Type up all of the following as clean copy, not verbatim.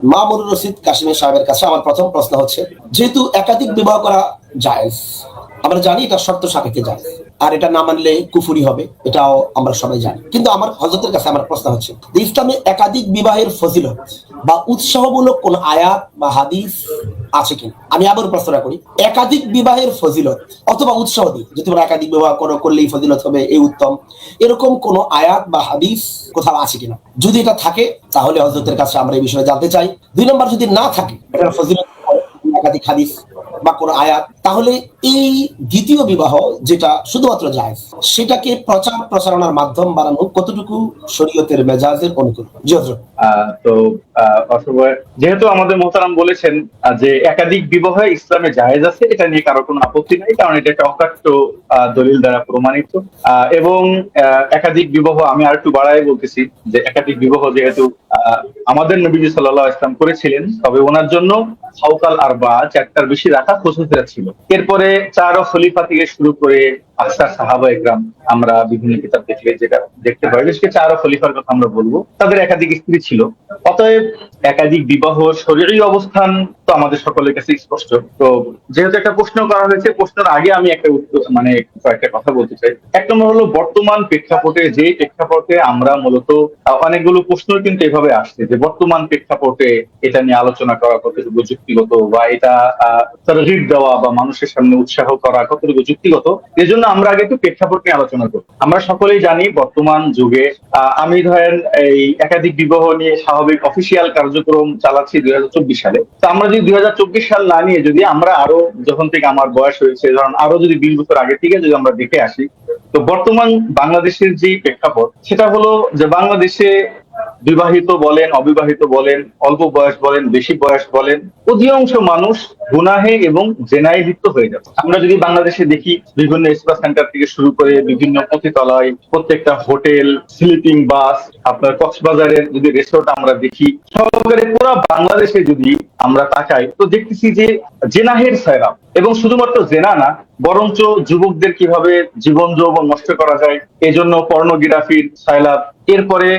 মামুনুর রশিদ কাশিমের সাহেবের কাছে আমার প্রথম প্রশ্ন হচ্ছে, যেহেতু একাধিক বিবাহ করা জায়েজ, আমরা জানি এটা শর্ত সাপেক্ষে জায়েজ, আর এটা না মানলে কুফুরি হবে, এটাও আমরা সবাই জানি। কিন্তু আমার হযরতের কাছে আমার প্রশ্ন হচ্ছে, ইসলামে একাধিক বিবাহের ফজিলত বা উৎসাহমূলক কোন আয়াত বা হাদিস আছে কিনা? আমি আবার প্রশ্নটা করি, একাধিক বিবাহের ফজিলত অথবা উৎসাহ দিই, যদি তোমরা একাধিক বিবাহ করো, করলেই ফজিলত হবে, এই উত্তম, এরকম কোন আয়াত বা হাদিস কোথাও আছে কিনা? যদি এটা থাকে তাহলে হযরতের কাছে আমরা এই বিষয়ে জানতে চাই। 2 নম্বর, যদি না থাকে এটার ফজিলত একাধিক হাদিস বা কোন আয়াত, তাহলে এই দ্বিতীয় বিবাহ যেটা শুধুমাত্র জায়েজ, সেটাকে প্রচার প্রচারণার মাধ্যম বানানো কতটুকু শরীয়তের মেজাজের অনুকূল? জি হযরত। তো যেহেতু আমাদের মোহতারাম বলেছেন যে একাধিক বিবাহ ইসলামে জায়েজ আছে, এটা নিয়ে কারো কোনো আপত্তি নাই, কারণ এটা একটা অকাট্য দলিল দ্বারা প্রমাণিত। এবং একাধিক বিবাহ, আমি আর একটু বাড়াই বলতেছি যে একাধিক বিবাহ যেহেতু আমাদের নবীজি সাল্লাল্লাহু আলাইহি ওয়াসাল্লাম করেছিলেন, তবে ওনার জন্য ফাওকাল আরবা, 4টার বেশি রাখা খুসুসিয়াত ছিল। এরপরে 4 খলিফা থেকে শুরু করে আকসার সাহাবা ইকরাম, আমরা বিভিন্ন কিতাব দেখলে যেটা দেখতে পাই, বিশেষ করে 4 খলিফার কথা আমরা বলবো, তাদের একাধিক স্ত্রী ছিল। অতএব একাধিক বিবাহ শরীরী অবস্থান তো আমাদের সকলের কাছে স্পষ্ট। তো যেহেতু একটা প্রশ্ন করা হয়েছে, প্রশ্নের আগে আমি একটা কয়েকটা কথা বলতে চাই। এক নম্বর হলো, বর্তমান প্রেক্ষাপটে, যে প্রেক্ষাপটে আমরা মূলত অনেকগুলো প্রশ্ন কিন্তু এভাবে আসছে যে বর্তমান প্রেক্ষাপটে এটা নিয়ে আলোচনা করা কতটুকু যুক্তিগত, বা এটা তারগীব দেওয়া বা মানুষের সামনে উৎসাহ করা কতটুকু যুক্তিগত। এজন্য আমরা আগে একটু প্রেক্ষাপট নিয়ে আলোচনা করি। আমরা সকলেই জানি বর্তমান যুগে আমি ধরেন এই একাধিক বিবাহ নিয়ে স্বাভাবিক অফিসিয়াল কার্যক্রম চালাচ্ছি 2024 সালে। তো আমরা যদি 2024 সাল না নিয়ে, যদি আমরা আরো, যখন থেকে আমার বয়স হয়েছে, ধরুন আরো যদি 20 বছর আগে থেকে যদি আমরা দেখে আসি, তো বর্তমান বাংলাদেশের যে প্রেক্ষাপট, সেটা হলো যে বাংলাদেশে বিবাহিত বলেন, অবিবাহিত বলেন, অল্প বয়স বলেন, বেশি বয়স বলেন, অধিকাংশ মানুষ গুনাহে এবং জেনায় লিপ্ত হয়ে যাচ্ছে। আমরা যদি বাংলাদেশে দেখি, বিভিন্ন স্পা সেন্টার থেকে শুরু করে বিভিন্ন পতিতালয়, প্রত্যেকটা হোটেল, স্লিপিং বাস, আপনার কক্সবাজারের যদি রিসোর্ট আমরা দেখি, সহকারে পুরো বাংলাদেশে যদি আমরা তাকাই, তো দেখতেছি যে জেনাহের সায়রাম। এবং শুধুমাত্র জেনা না, বরঞ্চ যুবকদের কিভাবে জীবন যৌবন নষ্ট করা যায়, এজন্য পর্নোগ্রাফির সায়লাভ। এরপরে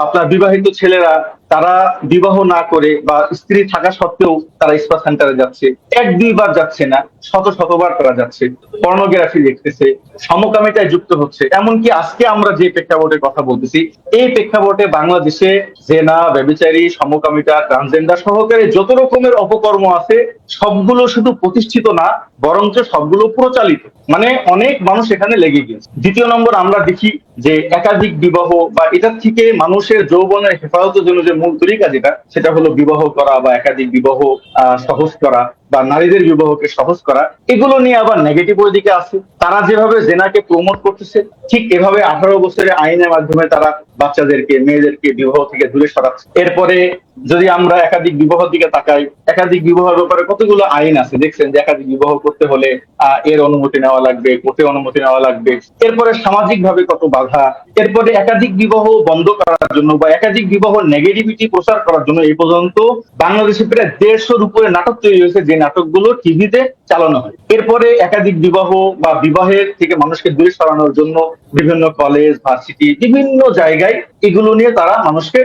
আপনার বিবাহিত ছেলেরা, তারা বিবাহ না করে বা স্ত্রী থাকা সত্ত্বেও তারা স্পা সেন্টারে যাচ্ছে, 1-2 বার যাচ্ছে না, শতবার তারা যাচ্ছে, পর্নোগ্রাফি দেখতেছে, সমকামিতায় যুক্ত হচ্ছে। এমনকি আজকে আমরা যে প্রেক্ষাপটের কথা বলতেছি, এই প্রেক্ষাপটে বাংলাদেশে জেনা, ব্যভিচারী, সমকামিতা, ট্রান্সজেন্ডার সহকারে যত রকমের অপকর্ম আছে, সবগুলো শুধু প্রতিষ্ঠিত না, বরঞ্চ সবগুলো প্রচালিত। মানে অনেক মানুষ এখানে লেগে গিয়েছে। দ্বিতীয় নম্বর, আমরা দেখি যে একাধিক বিবাহ বা এটার থেকে মানুষের যৌবনের হেফাজতের জন্য যে মূল তরিকা যেটা, সেটা হলো বিবাহ করা বা একাধিক বিবাহ সহজ করা বা নারীদের বিবাহকে সহজ করা। এগুলো নিয়ে আবার নেগেটিভ ওই দিকে আছে। তারা যেভাবে জেনাকে প্রমোট করতেছে, ঠিক এভাবে 18 বছরের আইনের মাধ্যমে তারা বাচ্চাদেরকে, মেয়েদেরকে বিবাহ থেকে দূরে সরাচ্ছে। এরপরে যদি আমরা একাধিক বিবাহের দিকে তাকাই, একাধিক বিবাহের ব্যাপারে কতগুলো আইন আছে, দেখছেন যে একাধিক বিবাহ করতে হলে এর অনুমতি নেওয়া লাগবে, কোর্টে অনুমতি নেওয়া লাগবে। এরপরে সামাজিক ভাবে কত বাধা। এরপরে একাধিক বিবাহ বন্ধ করার জন্য বা একাধিক বিবাহ নেগেটিভিটি প্রচার করার জন্য এই পর্যন্ত বাংলাদেশে প্রায় 150-র উপরে নাটক তৈরি হয়েছে, যে নাটকগুলো টিভিতে চালানো হয়। এরপরে একাধিক বিবাহ বা বিবাহের থেকে মানুষকে দূরে সরানোর জন্য বিভিন্ন কলেজ, ভার্সিটি, বিভিন্ন জায়গায় এগুলো নিয়ে তারা মানুষকে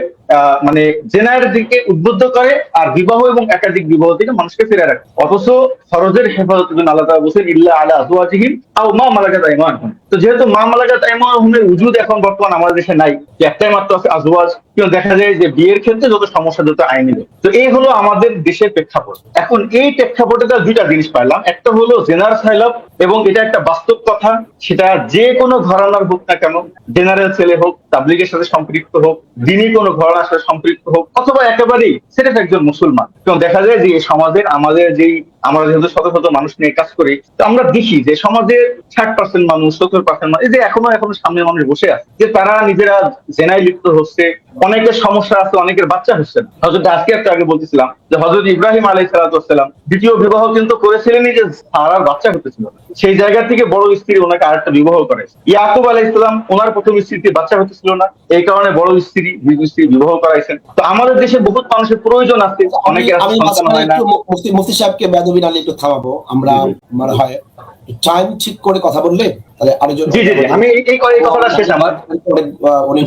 মানে জেনার দিকে উদ্বুদ্ধ করে, আর বিবাহ এবং একাধিক বিবাহ থেকে মানুষকে ফিরে রাখে। অথচ ফরজের হেফাজতের জন্য আল্লাহ তাআলা বলেছেন, ইল্লা আলা আজওয়াজিহিম আও মা মালাকাত আইমানুহুম। তো যেহেতু মা মালাকাত আইমানুহুমের উজুদ এখন বর্তমান আমাদের দেশে নাই, একটাই মাত্র আছে আজওয়াজ, কিন্তু দেখা যায় যে বিয়ের ক্ষেত্রে যত সমস্যা, যত আইনি। তো এই হলো আমাদের দেশের প্রেক্ষাপট। এখন এই প্রেক্ষাপটে তার 2টা জিনিস পাইলাম। একটা হলো জেনার সাইলাব, এবং এটা একটা বাস্তব কথা, সেটা যে কোনো ঘরানার হোক না কেন, জেনারেল ছেলে হোক, তাবলিগের সাথে সম্পৃক্ত হোক, দিনই কোনো ঘরানার সাথে সম্পৃক্ত হোক, অথবা একেবারেই সেটা একজন মুসলমান। এবং দেখা যায় যে সমাজের আমাদের যেই, আমরা যেহেতু শত শত মানুষ নিয়ে কাজ করি, তো আমরা দেখি যে সমাজের 60% মানুষ, 70% মানুষ, এই যে এখনো সামনে মানুষ বসে আছে, যে তারা নিজেরা জেনায় লিপ্ত হচ্ছে। অনেকের সমস্যা আছে, অনেকের বাচ্চা হচ্ছে না। হযরত আজকে একটা আগে বলতেছিলাম যে হযরত ইব্রাহিম আলাইহিস সালাম দ্বিতীয় বিবাহ কিন্তু করেছিলেনই, যে সারার বাচ্চা হতেছিল। সেই জায়গা থেকে বড় স্ত্রী ওনাকে আরেকটা বিবাহ করে। ইয়াকুব আলাইহিস সালাম, ওনার প্রথম স্ত্রীতে বাচ্চা হতেছিল না, এই কারণে বড় স্ত্রী, দ্বিতীয় স্ত্রী বিবাহ করাইছেন। তো আমাদের দেশে বহুত মানুষের প্রয়োজন আছে, অনেকের সন্তান হয় না। মুফতি সাহেবকে বেদবি নালে একটু থামাবো আমরা, মনে হয় টাইম ঠিক করে কথা বললে তাহলে আরেকজন। জি, আমি এই কথাটা শেষ আমার।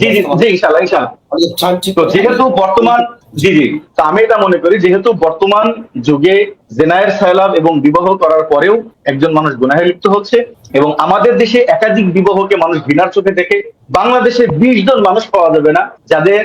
জি, ইনশাআল্লাহ। যেহেতু বর্তমান জি জি। তো আমি এটা মনে করি, যেহেতু বর্তমান যুগে জেনায়ের সয়লাব এবং বিবাহ করার পরেও একজন মানুষ গুনাহে লিপ্ত হচ্ছে, এবং আমাদের দেশে একাধিক বিবাহকে মানুষ ঘৃণার চোখে দেখে, বাংলাদেশে 20 জন মানুষ পাওয়া যাবে না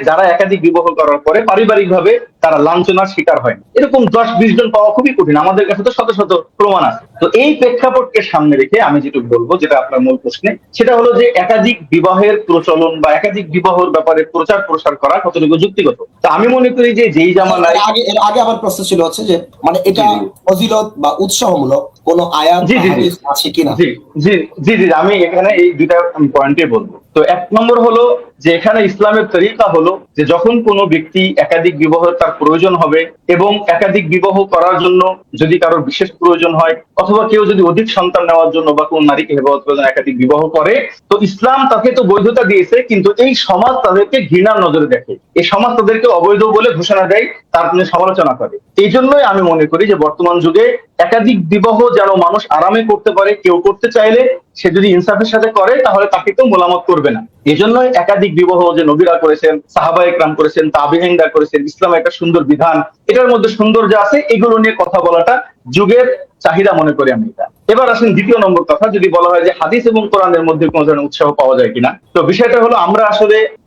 যারা একাধিক বিবাহ করার পরে পারিবারিক ভাবে তারা লাঞ্ছনার শিকার হয়। এরকম 10-20 জন পাওয়া খুবই কঠিন, আমাদের কাছে তো শত শত প্রমাণ আছে। তো এই প্রেক্ষাপটকে সামনে রেখে আমি যেটা বলবো, যেটা আপনার মূল প্রশ্নে, সেটা হলো যে একাধিক বিবাহের প্রচলন বা একাধিক বিবাহের ব্যাপারে প্রচার প্রসার করা কতটুকু যুক্তিগত। তো আমি মনে করি যে যেই জামানায়, এর আগে আমার প্রশ্ন ছিল হচ্ছে যে মানে এটা জি জি ফজিলত বা উৎসাহমূলক কোন আয়াত জি বা জি জি হাদিস আছে কিনা? জি জি জি জি, আমি এখানে এই দুইটা পয়েন্টে বলবো। তো এক নম্বর হলো যে এখানে ইসলামের তরিকা হলো যে যখন কোনো ব্যক্তি একাধিক বিবাহ তার প্রয়োজন হবে, এবং একাধিক বিবাহ করার জন্য যদি কারোর বিশেষ প্রয়োজন হয়, অথবা কেউ যদি অধিক সন্তান নেওয়ার জন্য বা কোন নারীকে হেফাজত করার জন্য একাধিক বিবাহ করে, তো ইসলাম তাকে তো বৈধতা দিয়েছে, কিন্তু এই সমাজ তাদেরকে ঘৃণার নজরে দেখে, এই সমাজ তাদেরকে অবৈধ বলে ঘোষণা দেয়, তার জন্য সমালোচনা করে। এই জন্যই আমি মনে করি যে বর্তমান যুগে একাধিক বিবাহ যেন মানুষ আরামে করতে পারে, কেউ করতে চাইলে সে যদি ইনসাফের সাথে করে তাহলে তাকে কেউ মোলামত করবে না। এই জন্যই একাধিক বিবাহ যে নবীরা করেছেন, সাহাবায়ে কেরাম করেছেন, তাবিঈনরা করেছেন, ইসলামের একটা সুন্দর বিধান, এটার মধ্যে সৌন্দর্য আছে, এগুলো নিয়ে কথা বলাটা যুগের চাহিদা মনে করি আমি এটা। এবার আসেন দ্বিতীয় নম্বর কথা, যদি বলা হয় যে হাদিস এবং কোরআনের মধ্যে কোনো ধরনের উৎসাহ পাওয়া যায় কিনা, তো বিষয়টা হলো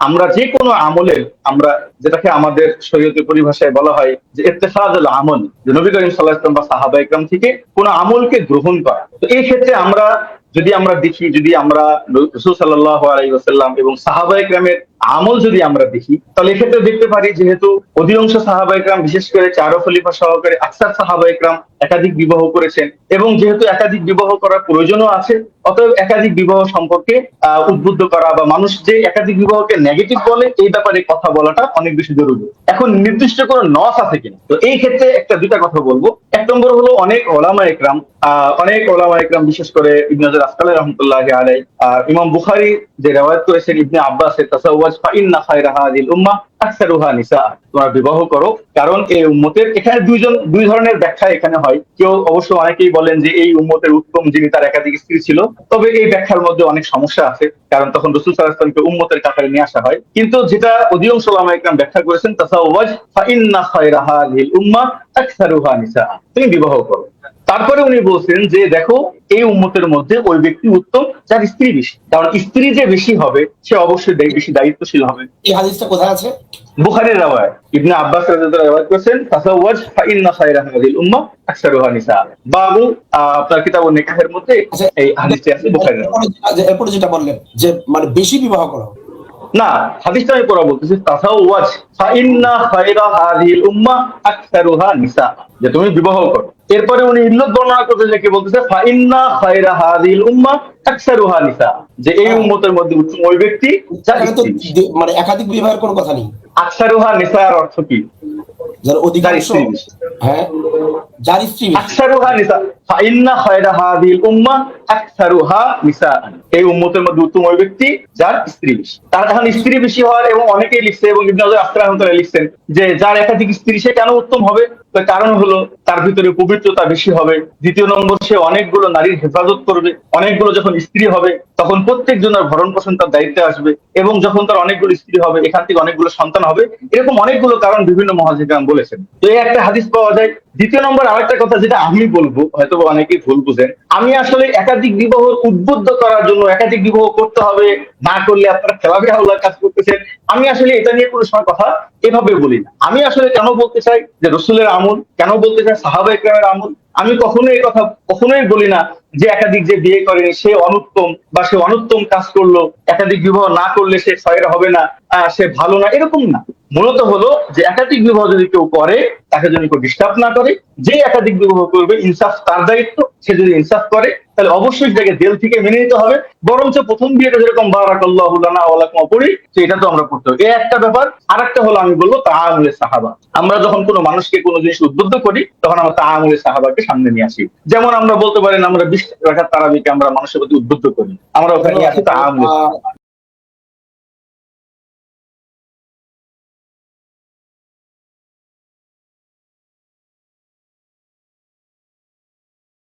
আমরা যে কোনো আমলের, আমরা যেটাকে আমাদের শরীয়তের পরিভাষায় বলা হয় যে ইত্তেখাযুল আমল, যে নবী করিম সাল্লাল্লাহু আলাইহি ওয়াসাল্লাম বা সাহাবায়ে কেরাম থেকে কোন আমলকে গ্রহণ করা। তো এই ক্ষেত্রে আমরা দেখি, যদি আমরা রাসূল সাল্লাল্লাহু আলাইহি ওয়াসাল্লাম এবং সাহাবায়ে কেরামের আমল যদি আমরা দেখি, তাহলে এক্ষেত্রে দেখতে পারি যেহেতু অধিকাংশ সাহাবায়ে কেরাম, বিশেষ করে 4 খলিফা সহকারে আকসার সাহাবায়ে কেরাম একাধিক বিবাহ করেছেন, এবং যেহেতু একাধিক বিবাহ করার প্রয়োজনও আছে, অতএব একাধিক বিবাহ সম্পর্কে উদ্বুদ্ধ করা বা মানুষ যে একাধিক বিবাহকে নেগেটিভ বলে এই ব্যাপারে কথা বলাটা অনেক বেশি জরুরি। এখন নির্দিষ্ট কোনো নস আছে কিনা, তো এই ক্ষেত্রে দুইটা কথা বলবো। এক নম্বর হলো অনেক ওলামা একরাম বিশেষ করে ইবনে হাজার আসকালানী রাহমাতুল্লাহি আলাইহি, ইমাম বুখারী যে রিওয়ায়াত করেছেন ইবনে আব্বাসের, তাসাওয়াজ ফা ইন্না খায়রা হাযিল উম্মাহ আকসারুহা নিসা, তোমরা বিবাহ করো, কারণ এই উম্মতের, এখানে দুই ধরনের ব্যাখ্যা এখানে হয়। কেউ অবশ্য অনেকেই বলেন যে এই উম্মতের উত্তম যিনি তার একাধিক স্ত্রী ছিল, তবে এই ব্যাখ্যার মধ্যে অনেক সমস্যা আছে, কারণ তখন রাসূল সাল্লাল্লাহু আলাইহি ওয়াসাল্লামকে উম্মতের কাতারে নিয়ে আসা হয়। কিন্তু যেটা অধিকাংশ ওলামা একরাম ব্যাখ্যা করেছেন, তাসাওয়াজ ফা ইন্না খায়রা হাযিল উম্মাহ আকসারুহা নিসা, তুমি বিবাহ করো। তারপরে উনি বলছেন যে দেখো, এই উম্মতের মধ্যে ওই ব্যক্তি উত্তম যার স্ত্রী বেশি, কারণ স্ত্রী যে বেশি হবে সে অবশ্যই বেশি দায়িত্বশীল হবে। এই হাদিসটা কোথায় আছে? বুখারীর রাওয়ায়াত, ইবনে আব্বাস রাদিয়াল্লাহু তাআলা রাওয়ায়াত করেছেন, তাসাওয়াজ ফা ইন্না খায়রা হাযিল উম্মাহ আকসারুহা নিসা, বাবু আপনার কিতাবুন নিকাহের মধ্যে আচ্ছা, এই হাদিসটি আছে বুখারীর রাওয়ায়াত। এরপরে যেটা বললেন যে মানে বেশি বিবাহ করা, না, হাদিসটা আমি পড়া বলতেছি, তাসাওয়াজ ফা ইন্না খায়রা হাযিল উম্মাহ আকসারুহা নিসা, যে তুমি বিবাহ করো। এরপরে উনি ইল্লত বর্ণনা করতে যে কি বলতেছে, ফা ইন্না খায়রা হাযিল উম্মাহ আকসারুহা নিসা, যে এই উম্মতের মধ্যে উত্তম ওই ব্যক্তি যার এখানে তো স্ত্রী বেশি। মানে একাধিক বিবাহের কোনো কথা নেই। আকসারুহা নিসা এর অর্থ কি? যার যার অধিকাংশ, স্ত্রী বেশি। হ্যাঁ, যার স্ত্রী বেশি। আকসারুহা নিসা, ফা ইন্না খায়রা হাযিল উম্মাহ আকসারুহা নিসা, এই উম্মতের মধ্যে উত্তম ওই ব্যক্তি যার স্ত্রী বেশি। তার এখন স্ত্রী বেশি হওয়ার, এবং অনেকেই লিখছে, এবং ইবনে হাজার আসকালানী রাহমাতুল্লাহি লিখছেন যে যার একাধিক স্ত্রী সে কেন উত্তম হবে, তার কারণ হলো তার ভিতরে পবিত্রতা বেশি হবে। দ্বিতীয় নম্বর, সে অনেকগুলো নারীর হেফাজত করবে, অনেকগুলো যখন স্ত্রী হবে তখন প্রত্যেক জনের ভরণ পোষণ তার দায়িত্বে আসবে, এবং যখন তার অনেকগুলো স্ত্রী হবে এখান থেকে অনেকগুলো সন্তান হবে। এরকম অনেকগুলো কারণ বিভিন্ন মুহাদ্দিসগণ বলেছেন। তো এই একটা হাদিস পাওয়া যায়। দ্বিতীয় নম্বর আরেকটা কথা যেটা আমি বলবো, হয়তো অনেকেই ভুল বুঝেন, আমি আসলে একাধিক বিবাহ উদ্বুদ্ধ করার জন্য একাধিক বিবাহ করতে হবে, না করলে আপনারা খেলাফিয়াউল্লাহর কাজ করতেছেন, আমি আসলে এটা নিয়ে কোনো সময় কথা এভাবে বলি না। আমি আসলে কেন বলতে চাই যে রাসূলের আমল, কেন বলতে চাই সাহাবায়ে কেরামের আমল, আমি কখনোই এই কথা কখনোই বলি না যে একাধিক যে বিয়ে করেনি সে অনুত্তম, বা সে অনুত্তম কাজ করলো, একাধিক বিবাহ না করলে সে সায়রা হবে না, সে ভালো না, এরকম না। মূলত হলো যে একাধিক বিবাহ যদি কেউ করে তাকে যদি কেউ ডিস্টার্ব না করে, যে একাধিক বিবাহ করবে ইনসাফ তার দায়িত্ব, সে যদি ইনসাফ করে তাহলে অবশ্যই সেটাকে দিল থেকে মেনে নিতে হবে। বরঞ্চ প্রথম বিয়েটা যেরকম বারাকাল্লাহু লানা ওয়া লাকুম পড়ি, সেটা তো আমরা করতে হবে, এই একটা ব্যাপার। আরেকটা হলো আমি বলবো তাআমুলে সাহাবা, আমরা যখন কোনো মানুষকে কোনো জিনিস উদ্বুদ্ধ করি তখন আমরা তাআমুলে সাহাবাকে সামনে নিয়ে আসি। যেমন আমরা বলতে পারেন আমরা 20 রাকাত তারাবিকে আমরা মানুষের প্রতি উদ্বুদ্ধ করি, আমরা ওখানে নিয়ে আসি তাআমুলে।